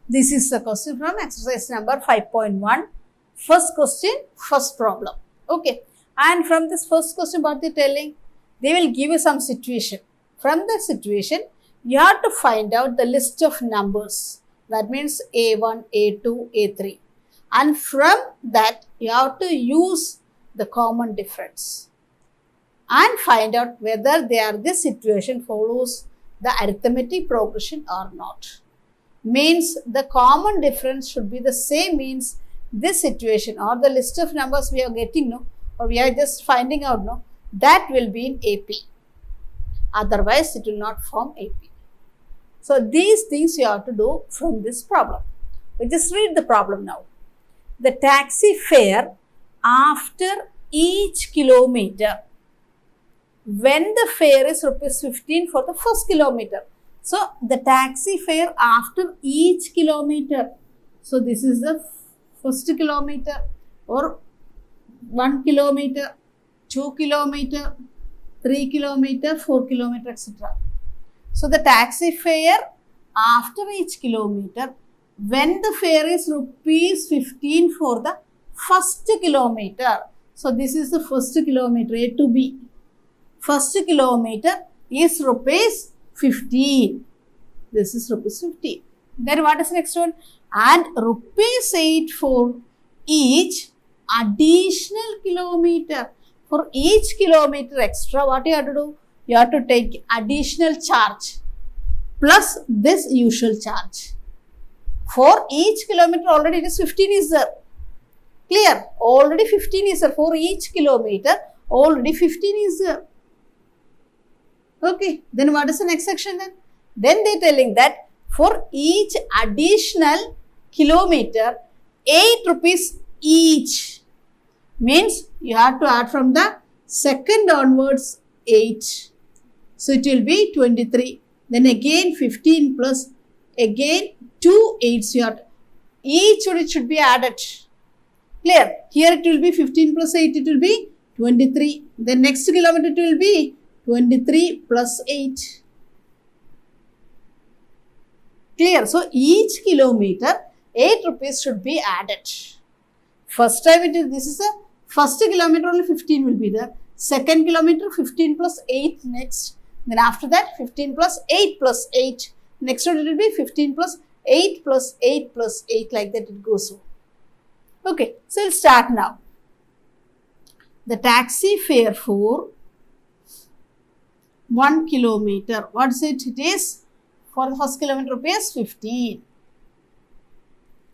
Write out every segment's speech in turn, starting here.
This is the question from exercise number 5.1. First question, first problem. Okay. And from this first question, what they are telling? They will give you some situation. From the situation, you have to find out the list of numbers. That means A1, A2, A3. And from that, you have to use the common difference and find out whether this situation follows the arithmetic progression or not. Means the common difference should be the same, means this situation or the list of numbers we are getting, no, or we are just finding out, no, that will be in AP. Otherwise, it will not form AP. So, these things you have to do from this problem. We just read the problem now. The taxi fare after each kilometer, when the fare is rupees 15 for the first kilometer. So, the taxi fare after each kilometer. So, this is the first kilometer or 1 kilometer, 2 kilometer, 3 kilometer, 4 kilometer, etc. So, the taxi fare after each kilometer, when the fare is rupees 15 for the first kilometer. So, this is the first kilometer, A to B. First kilometer is rupees 15. This is rupees 15. Then what is the next one? And rupees 8 for each additional kilometer. For each kilometer extra, what you have to do? You have to take additional charge plus this usual charge. For each kilometer already it is 15 is there. Clear? Already 15 is there. For each kilometer already 15 is there. Okay, then what is the next section then? Then they are telling that for each additional kilometer, 8 rupees each. Means you have to add from the second onwards 8. So, it will be 23. Then again 15 plus again 2 8s. You have to, each unit should be added. Clear? Here it will be 15 plus 8, it will be 23. The next kilometer it will be 23 plus 8. Clear? So, each kilometer 8 rupees should be added. First time it is, this is a first kilometer only 15 will be there. Second kilometer 15 plus 8 next. Then after that 15 plus 8 plus 8. Next one it will be 15 plus 8 plus 8 plus 8, like that it goes on. Okay, so we'll start now. The taxi fare for 1 kilometer. What is it? It is for the first kilometer rupees 15.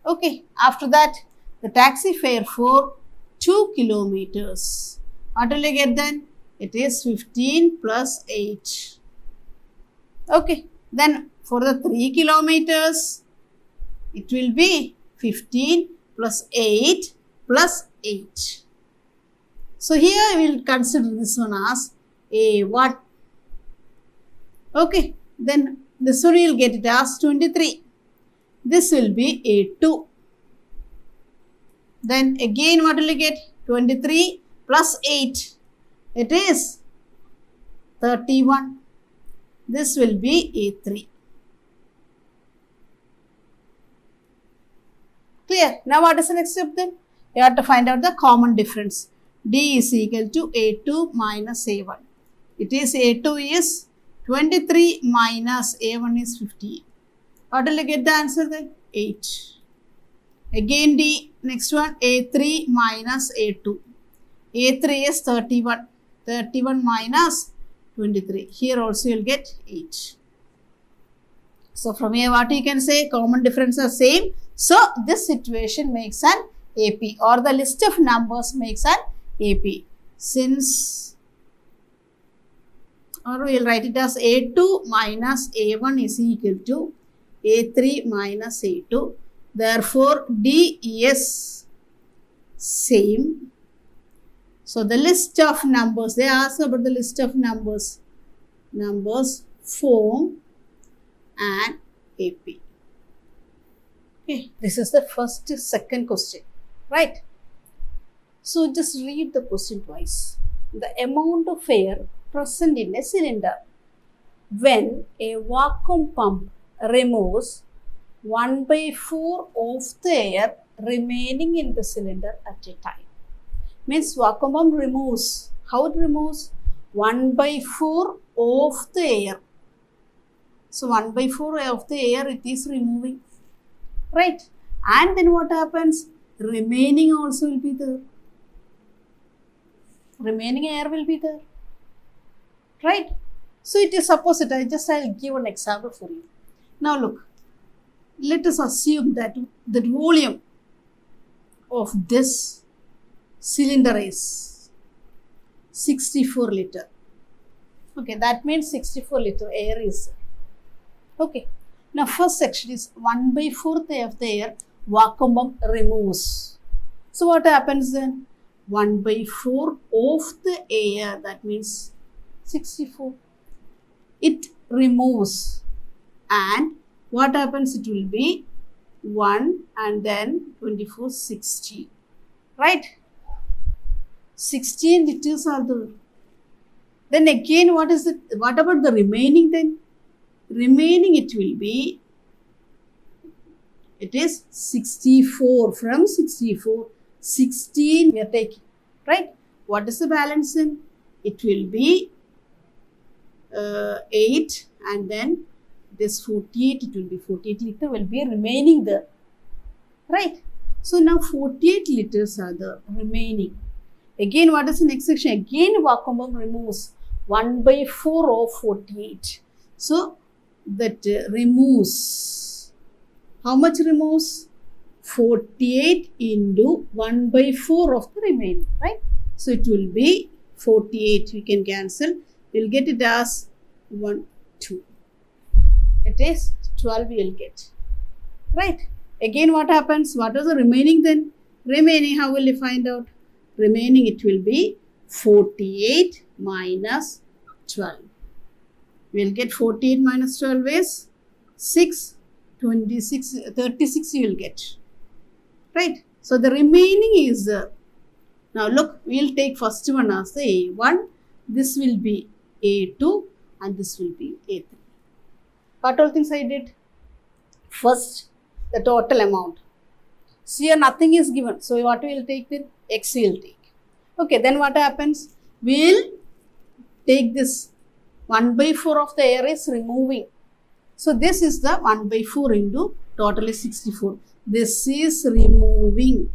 Okay, after that the taxi fare for 2 kilometers. What will you get then? It is 15 plus 8. Okay, then for the 3 kilometers, it will be 15 plus 8 plus 8. So, here we will consider this one as A1. Okay, then this one we will get it as 23. This will be A2. Then again what will you get? 23 plus 8. It is 31. This will be A3. Clear? Now what is the next step then? You have to find out the common difference. D is equal to A2 minus A1. It is A2 is 23 minus A1 is 15. What will you get the answer then? 8. Again D, next one A3 minus A2. A3 is 31. 31 minus 23. Here also you will get 8. So, from here what you can say? Common difference are same. So, this situation makes an AP, or the list of numbers makes an AP. Since, or we will write it as A2 minus A1 is equal to A3 minus A2. Therefore, D is same. So, the list of numbers, they ask about the list of numbers. Numbers form an AP. Okay, this is the second question, right? So, just read the question twice. The amount of air present in a cylinder when a vacuum pump removes 1 by 4 of the air remaining in the cylinder at a time. Means vacuum pump removes, how it removes? 1 by 4 of the air. So 1 by 4 of the air it is removing, right? And then what happens? Remaining also will be there. Remaining air will be there, right? So it is opposite. I'll give an example for you. Now look, let us assume that the volume of this cylinder is 64 liter. Okay, that means 64 liter air is there. Okay, now first section is 1 by 4th of the air vacuum pump removes. So what happens then? 1 by 4 of the air, that means 64. It removes, and what happens? It will be 1 and then 24, 60, right? 16 liters are there. Then again, what is it? What about the remaining then? Remaining it will be, it is 64. From 64, 16 we are taking, right? What is the balance then? It will be 8 and then this 48, it will be 48 liter will be remaining there, right? So now 48 liters are the remaining. Again, what is the next section? Again, vacuum pump removes 1 by 4 of 48. So that removes, how much removes? 48 into 1 by 4 of the remaining, right? So it will be 48. We can cancel. We'll get it as 1, 2. It is 12 we will get, right? Again, what happens? What is the remaining then? Remaining, how will you find out? Remaining, it will be 48 minus 12. We will get 48 minus 12 is 6, 26, 36 you will get, right? So the remaining is, now look, we will take first one as the A1, this will be A2 and this will be A3. What all things I did? First, the total amount. So here nothing is given. So what we will take then? X we will take. Okay, then what happens? We will take this 1 by 4 of the air is removing. So this is the 1 by 4 into total is 64. This is removing,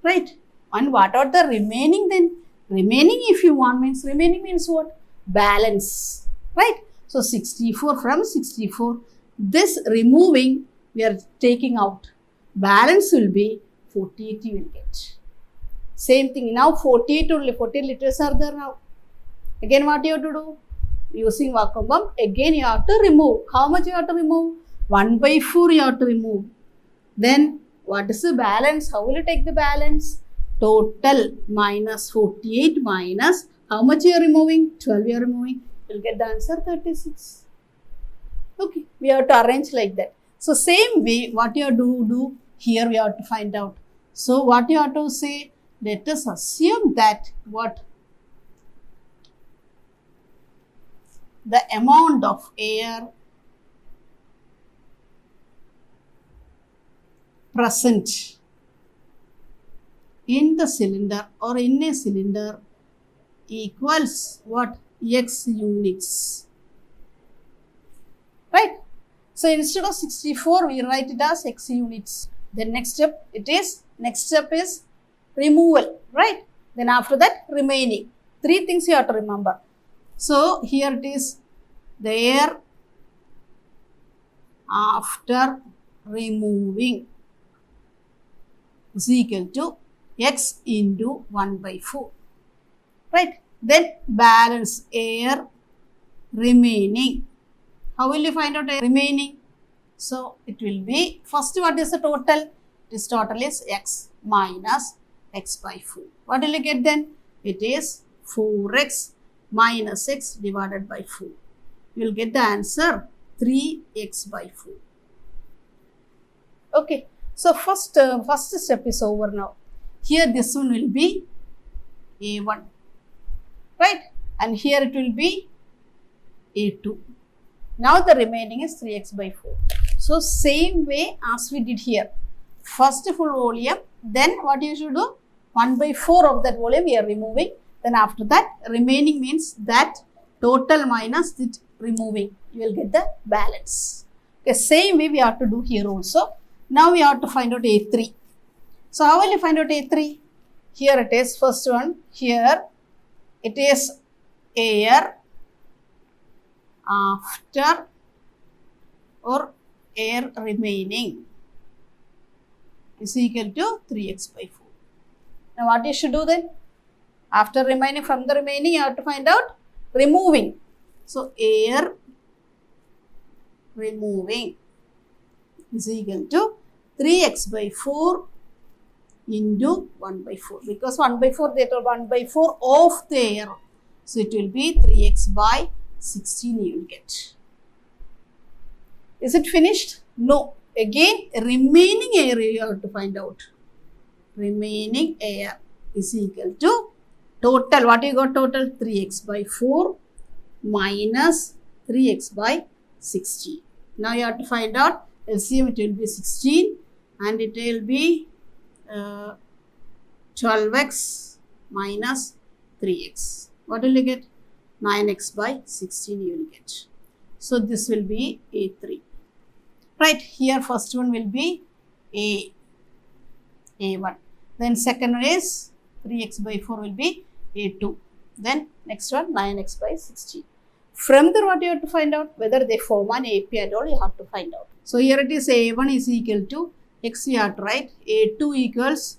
right? And what are the remaining then? Remaining, if you want, means remaining means what? Balance, right? So 64 from 64, this removing we are taking out. Balance will be 48 you will get. Same thing, now 48 only, 48 liters are there now. Again what you have to do? Using vacuum pump, again you have to remove. How much you have to remove? 1 by 4 you have to remove. Then what is the balance? How will you take the balance? Total minus 48 minus, how much you are removing? 12 you are removing. You will get the answer 36. Okay, we have to arrange like that. So same way, what you have to do here we have to find out. So what you have to say? Let us assume that what? The amount of air present in the cylinder or in a cylinder equals what? X units, right? So instead of 64 we write it as X units. Then next step is removal, right? Then after that remaining. 3 things you have to remember. So here it is, the air after removing is equal to X into 1 by 4, right? Then balance air remaining. How will you find out air remaining? So it will be, first what is the total? This total is X minus X by 4. What will you get then? It is 4X minus X divided by 4. You will get the answer 3X by 4. Okay, so first step is over now. Here this one will be A1, right? And here it will be A2. Now the remaining is 3X by 4. So same way as we did here. First full volume, then what you should do? 1 by 4 of that volume we are removing. Then after that, remaining means that total minus it removing. You will get the balance. Okay, same way we have to do here also. Now we have to find out A3. So how will you find out A3? Here it is, first one. Here it is air after or air remaining is equal to 3x by 4. Now what you should do then? After remaining, from the remaining you have to find out removing. So air removing is equal to 3x by 4 into 1 by 4. Because 1 by 4, that are 1 by 4 of the air. So it will be 3x by 16 you will get. Is it finished? No. Again, remaining air you have to find out. Remaining air is equal to total. What you got total? 3x by 4 minus 3x by 16. Now you have to find out LCM. It will be 16 and it will be 12x minus 3x. What will you get? 9x by 16 you will get. So this will be A3. Right, here first one will be A1. Then second one is 3x by 4 will be A2. Then next one 9x by 16. From there what you have to find out? Whether they form an AP and all you have to find out. So here it is A1 is equal to x we have to write. A2 equals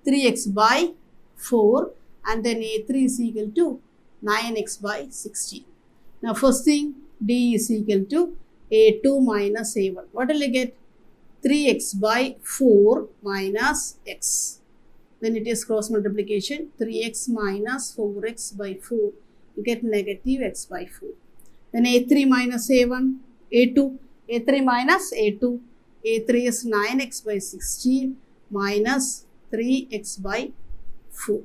3x by 4 and then A3 is equal to 9x by 16. Now first thing D is equal to A2 minus A1. What will you get? 3x by 4 minus x. Then it is cross multiplication. 3x minus 4x by 4. You get negative x by 4. Then A3 minus A1. A2. A3 minus A2. A3 is 9x by 16 minus 3x by 4.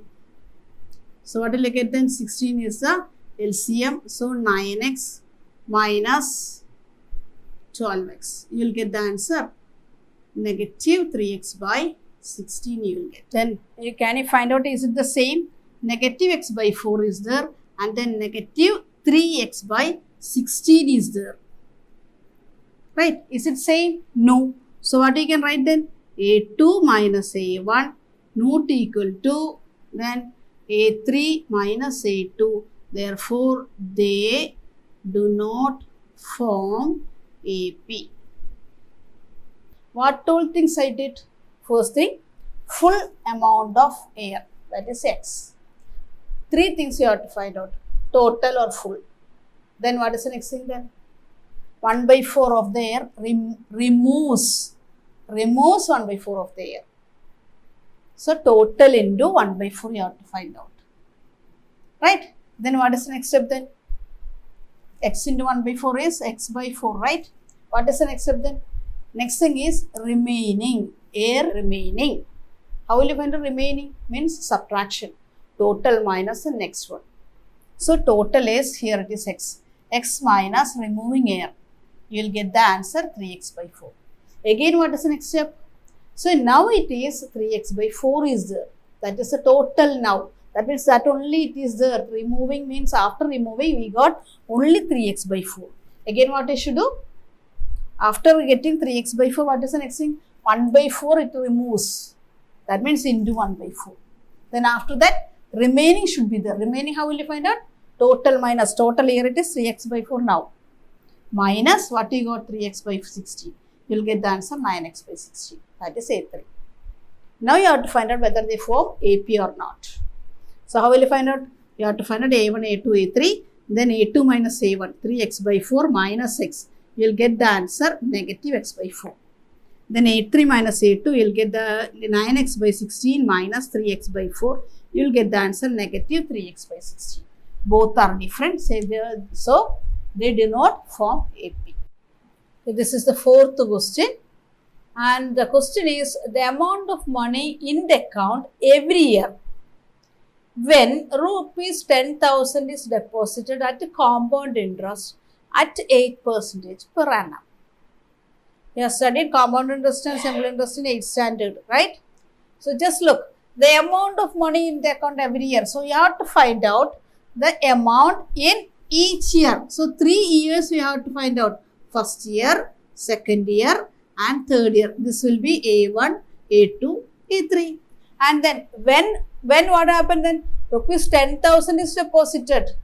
So what will you get then? 16 is the LCM. So 9x minus 12x. You will get the answer negative 3x by 16 you will get. Then can you find out, is it the same? Negative x by 4 is there and then negative 3x by 16 is there. Right? Is it same? No. So what you can write then? A2 minus A1 not equal to then A3 minus A2. Therefore, they do not form AP. What all things I did? First thing, full amount of air, that is X. 3 things you have to find out, total or full. Then what is the next thing then? 1 by 4 of the air removes 1 by 4 of the air. So total into 1 by 4 you have to find out. Right? Then what is the next step then? X into 1 by 4 is x by 4, right? What is the next step then? Next thing is remaining, air remaining. How will you find the remaining? Means subtraction. Total minus the next one. So total is, here it is x. X minus removing air. You will get the answer 3x by 4. Again what is the next step? So now it is 3x by 4 is there. That is the total now. That means that only it is there. Removing means after removing we got only 3x by 4. Again what I should do? After getting 3x by 4, what is the next thing? 1 by 4 it removes. That means into 1 by 4. Then after that remaining should be there. Remaining how will you find out? Total minus total, here it is 3x by 4 now. Minus what you got? 3x by 16. You will get the answer 9x by 16. That is A3. Now you have to find out whether they form AP or not. So how will you find out? You have to find out A1, A2, A3. Then A2 minus A1, 3x by 4 minus x. You will get the answer negative x by 4. Then A3 minus A2, you will get the 9x by 16 minus 3x by 4. You will get the answer negative 3x by 16. Both are different, so they do not form AP. So this is the 4th question. And the question is the amount of money in the account every year when rupees 10,000 is deposited at compound interest at 8% per annum. You have studied compound interest and simple interest in 8th standard, right? So just look, the amount of money in the account every year. So you have to find out the amount in each year. So 3 years we have to find out. First year, second year and third year. This will be A1, A2, A3. And then when what happened then? Rupees 10,000 is deposited.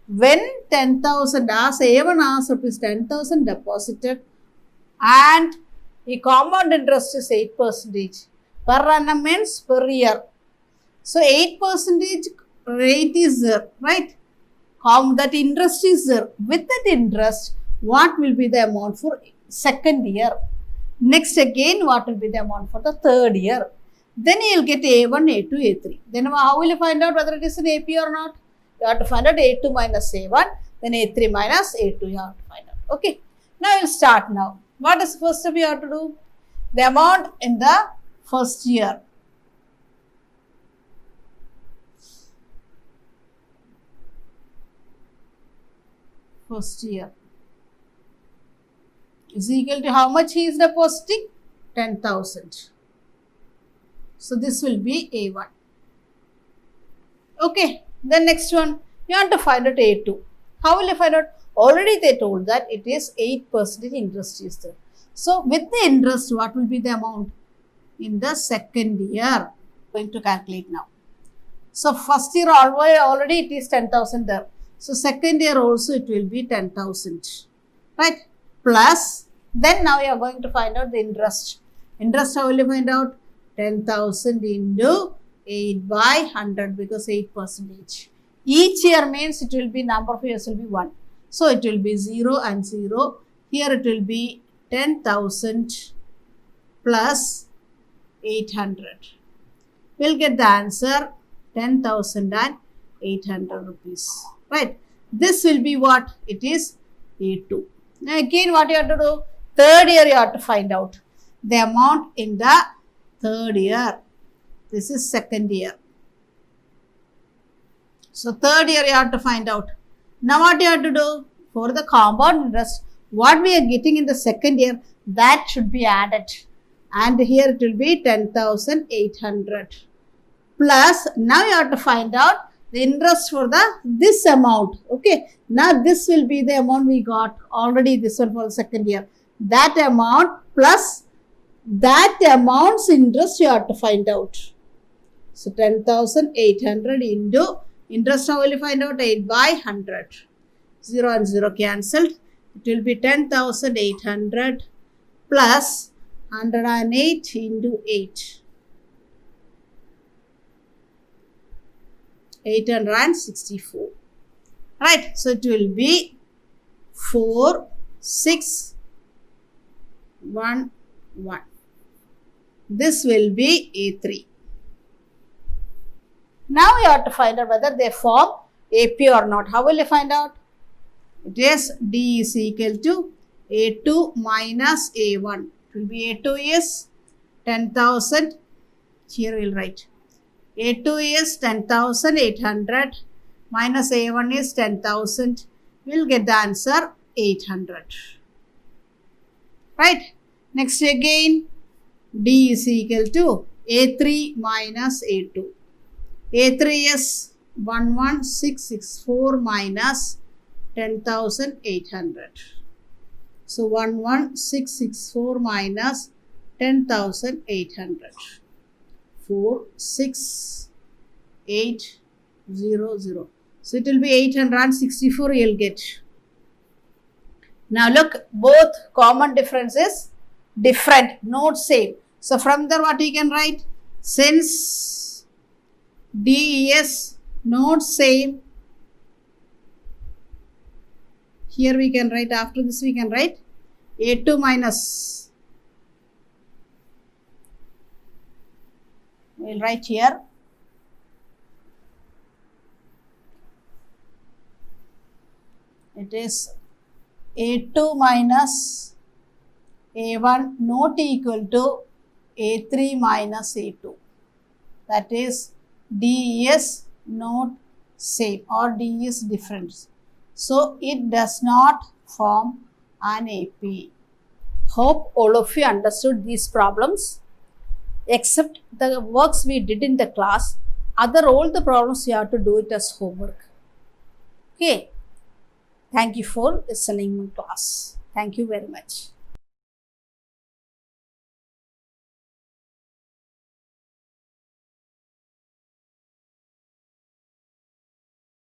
When 10,000 as A1 as rupees 10,000 deposited and the compound interest is 8%. Per annum means per year. So 8% rate is there, right? That interest is there. With that interest, what will be the amount for second year? Next again, what will be the amount for the third year? Then you will get A1, A2, A3. Then how will you find out whether it is an AP or not? You have to find out A2 minus A1, then A3 minus A2 you have to find out. Okay. Now we will start now. What is the first step you have to do? The amount in the first year. First year is equal to how much he is depositing? 10,000. So this will be A1. Okay. Then next one, you have to find out A2. How will you find out? Already they told that it is 8% interest is there. So with the interest, what will be the amount in the second year? Going to calculate now. So first year already it is 10,000 there. So second year also it will be 10,000, right? Plus, then now you are going to find out the interest. Interest, how will you find out? 10,000 into 8 by 100 because 8%. Each year means it will be number of years will be 1. So it will be 0 and 0. Here it will be 10,000 plus 800. We'll get the answer 10,800 rupees. Right. This will be what? It is A2. Now again what you have to do? Third year you have to find out the amount in the third year. This is second year. So third year you have to find out. Now what you have to do? For the compound interest, what we are getting in the second year, that should be added. And here it will be 10,800. Plus, now you have to find out the interest for this amount. Okay. Now this will be the amount we got already, this one for the second year. That amount plus that amount's interest you have to find out. So 10,800 into interest, how will you find out? 8 by 100. 0 and 0 cancelled. It will be 10,800 plus 108 into 8. 864. Right. So it will be 4611. This will be A3. Now you have to find out whether they form AP or not. How will you find out? It is D is equal to A2 minus A1. It will be A2 is 10,000. Here we will write. A2 is 10,800 minus A1 is 10,000. We will get the answer 800. Right. Next again, D is equal to A3 minus A2. A3 is 11664 minus 10,800. So 11664 minus 10,800. 46800. So it will be 864 you will get. Now look, both common difference is different, not same. So from there what you can write? Since D is not same, here we can write, after this we can write A2 minus, we will write here it is A2 minus A1 not equal to A3 minus A2. That is D is not same or D is different. So it does not form an AP. Hope all of you understood these problems. Except the works we did in the class, all the problems you have to do it as homework. Okay. Thank you for listening in class. Thank you very much.